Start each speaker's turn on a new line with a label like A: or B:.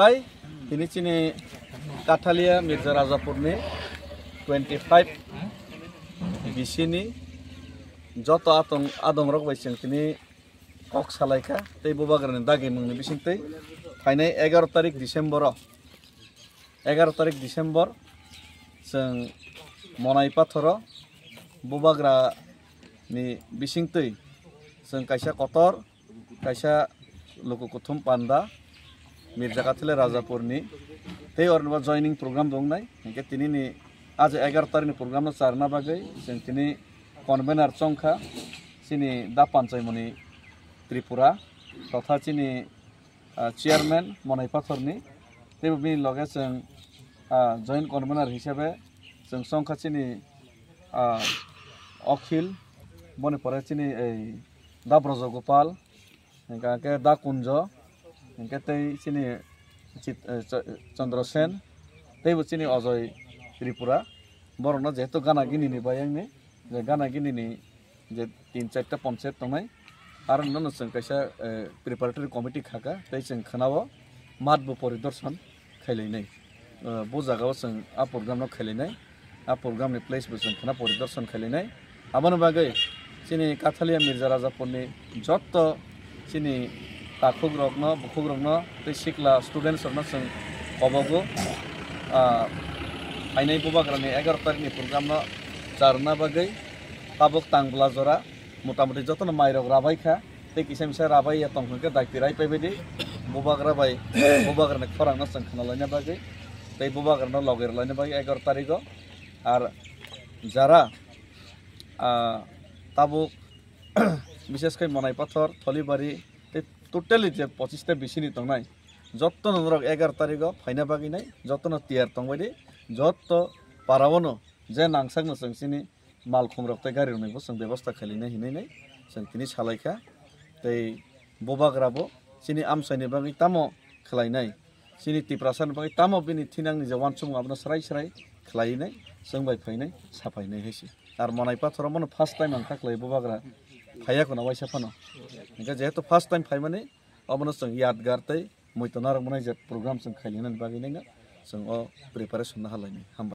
A: Hai, ini sini Kathalia Mirza Rajapurni 25 di sini joto adong rok baising tini kok salaika tei bobagran dagi mungni bising tei fainai 11 tarik Desember 11 tarik Desember seng monai pathoro bobagra ni bising tei seng kaisa kotor kaisa loku kuthum panda Mirza Kathalia Rajapurni tei ornba joining program dongnai hingke tini ni आज 11 तारिखनि programme चारना बागै जों तिनि कन्भेनार चंखा सिनि दा पन्चायतमनि त्रिपुरा तथा सिनि chairman मनाई पाथरनि तेबो बिनि लगे जों जॉइंट कन्भेनार हिसाबै जों चंखा सिनि अखिल बने परे सिनि दा ब्रजगोपाल हिंके दा कुंज हिंके तै सिनि चंद्रसेन तेबो सिनि अजय त्रिपुरा बरना जेहेतु गाना गिनी बायंनि जे गाना गिनी जे 3-4 पंचायत दंनाय आरो नन जों कैसा प्रिपारेटरि कमिटि खाका तै जों खनाबो मातबो परिदर्शन खालायनाय बो जागाव जों आ प्रोग्रामनो खालायनाय आ प्रोग्रामनि प्लेसबो जों खना परिदर्शन खालायनाय आबोनो बागै सिनि काथालिया मिर्जा राजापुरनि जत्त सिनि ताखुग्रग्न बुखुग्रग्न तै सिखला स्टुडेन्टसरनो जों अबागो फाइनाय बोबाग्रानि 11 तारिखनि प्रग्राम चारना बागै ताबुक तांब्ला जरा मोटामुटी जतन माइरक राबायखा तै किसा मिसा राबाय तंखके दायपिराय पाइबायदि बोबाग्रा बाय बोबाग्रानि खरांना जों खोनालायना बागै तै बोबाग्रानो लगेरलायना बागै 11 तारिख आर जारा ताबुक विशेषकै मनाई पाथर थलिबारी तै टोटली जे 25 ता बिसिनि तंनाय जत्तन रक 11 तारिख फाइना बागिनाय जत्तन तियार तंबायदि जत्त पारावनो जे नांसागनो जों सिनि माल खमरकताय गारि रनायबो जों बेबस्था खालायना हिनायनाय जों तिनि सालायखा तै बोबाग्राबो सिनि आमसायनि बागै तामो खालायनाय सिनि तिप्रासानि बागै तामो बिनि थिनांनि जे वानसुम आबनो सराय सराय खालायनाय जों बाय फायनाय साफायनाय हैसि आर मनाय पाथराव मनो फार्स्ट टाइम आं खाख्लाय बोबाग्रा फायाखोना वाइसा फानो इनका जेहेतु फार्स्ट टाइम फाय माने अबनो जों यादगार तै मैतनार मनाय जे प्रोग्राम जों खालायनानै बागै नायना जों प्रिपारेसन हालायनाय